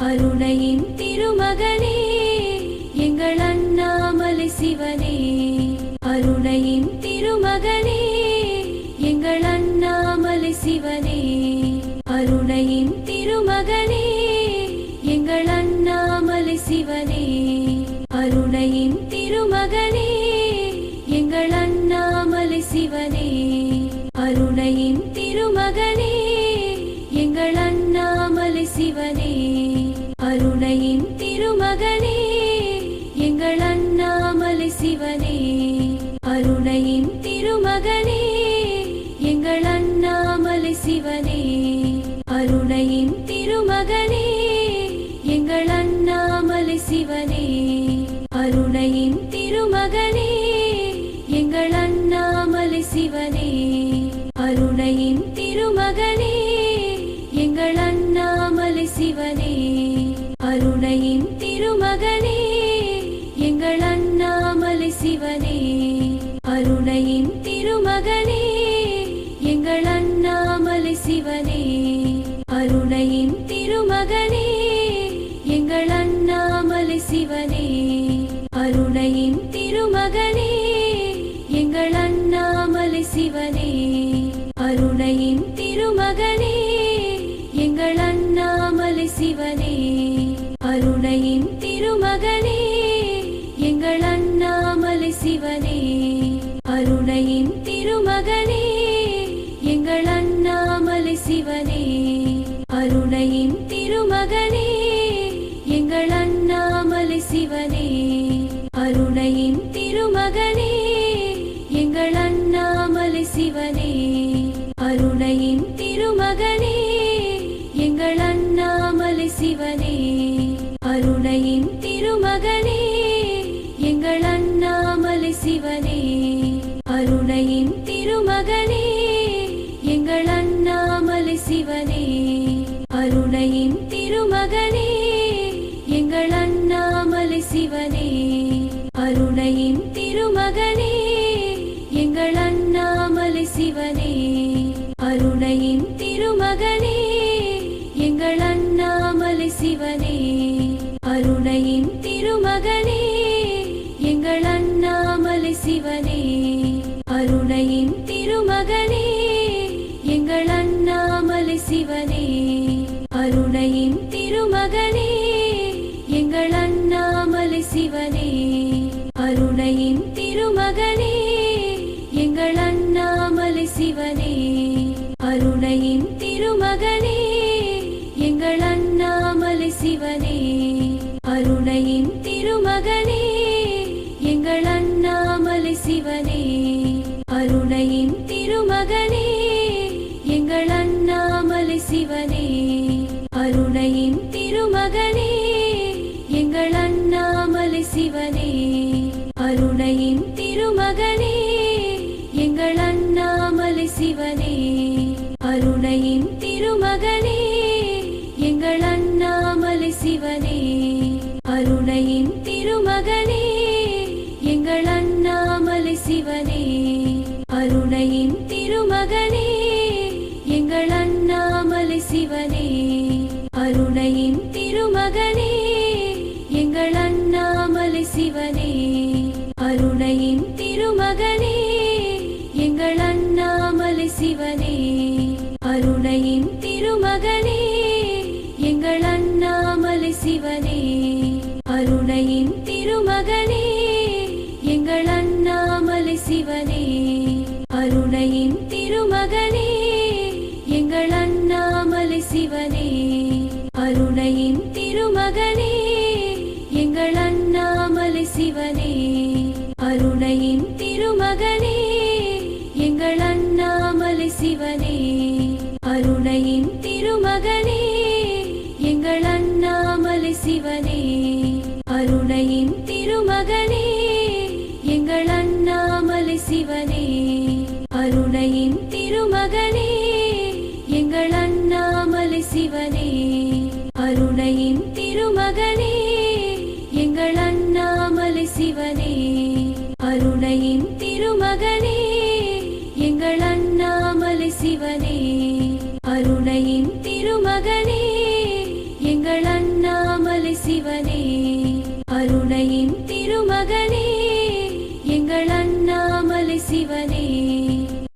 அருணையின் திருமகனே எங்கள் அண்ணாமலை சிவனே, அருணையின் திருமகனே எங்கள் அண்ணாமலை சிவனே, அருணையின் திருமகனே எங்கள் அண்ணாமலை சிவனே, அருணையின் திருமகனே எங்கள் அண்ணாமலை சிவனே, அருணையின் திருமகனே எங்கள் அண்ணாமலை சிவனே, அருணையின் திருமகனே எங்கள் அண்ணாமலை சிவனே, அருணையின் திருமகனே எங்கள் அண்ணாமலை சிவனே, அருணையின் திருமகனே எங்கள் அண்ணாமலை சிவனே, அருணையின் திருமகனே எங்கள் அண்ணாமலை சிவனே, அருணையின் திருமகனே எங்கள் அண்ணாமலை சிவனே, அருணையின் திருமகனே எங்கள் அண்ணாமலை சிவனே, அருணையின் திருமகனே எங்கள் அண்ணாமலை சிவனே, அருணையின் திருமகனே எங்கள் அண்ணாமலை சிவனே, அருணையின் திருமகனே எங்கள் அண்ணாமலை சிவனே, அருணையின் திருமகனே எங்கள் அண்ணாமலை சிவனே, அருணையின் திருமகனே எங்கள் அண்ணாமலை சிவனே, அருணையின் திருமகனே எங்கள் அண்ணாமலை சிவனே, அருணையின் திருமகனே எங்கள் அண்ணாமலை சிவனே, அருணையின் திருமகனே எங்கள் அண்ணாமலை சிவனே, அருணையின் திருமகனே எங்கள் அண்ணாமலை சிவனே, அருணையின் திருமகனே எங்கள் அண்ணாமலை சிவனே, அருணையின் திருமகனே எங்கள் அண்ணாமலை சிவனே, அருணையின் திருமகனே எங்கள் அண்ணாமலை சிவனே, அருணையின் திருமகனே எங்கள் அண்ணாமலை சிவனே, அருணையின் திருமகனே எங்கள் அண்ணாமலை சிவனே, அருணையின் திருமகனே எங்கள் அண்ணாமலை சிவனே, அருணையின் திருமகனே எங்கள் அண்ணாமலை சிவனே, அருணையின் திருமகனே எங்கள் அண்ணாமலை சிவனே, அருணையின் திருமகனே எங்கள் அண்ணாமலை சிவனே, அருணையின் திருமகனே எங்கள் அண்ணாமலை சிவனே, அருணையின் திருமகனே எங்கள் அண்ணாமலை சிவனே, அருணையின் திருமகனே எங்கள் அண்ணாமலை சிவனே, அருணையின் திருமகனே எங்கள் அண்ணாமலை சிவனே, அருணையின் திருமகனே எங்கள் அண்ணாமலை சிவனே, அருணையின் திருமகனே எங்கள் அண்ணாமலை சிவனே, அருணையின் திருமகனே எங்கள் அண்ணாமலை சிவனே, அருணையின் திருமகனே எங்கள் அண்ணாமலை சிவனே, அருணையின் திருமகனே எங்கள் அண்ணாமலை சிவனே, அருணையின் திருமகனே எங்கள் அண்ணாமலை சிவனே, அருணையின் திருமகனே எங்கள் அண்ணாமலை சிவனே, அருணையின் திருமகனே எங்கள் அண்ணாமலை சிவனே, அருணையின் திருமகனே எங்கள் அண்ணாமலை சிவனே, அருணையின் திருமகனே எங்கள் அண்ணாமலை சிவனே, அருணையின் திருமகனே எங்கள் அண்ணாமலை சிவனே, அருணையின் திருமகனே எங்கள் அண்ணாமலை சிவனே, அருணையின் திருமகனே எங்கள் அண்ணாமலை சிவனே, அருணையின் திருமகனே எங்கள் அண்ணாமலை சிவனே, அருணையின் திருமகனே எங்கள் அண்ணாமலை சிவனே, அருணையின் திருமகனே எங்கள் அண்ணாமலை சிவனே, அருணையின் திருமகனே எங்கள் அண்ணா சிவனே அருணையின் திருமகனே எங்கள் அண்ணாமலை சிவனே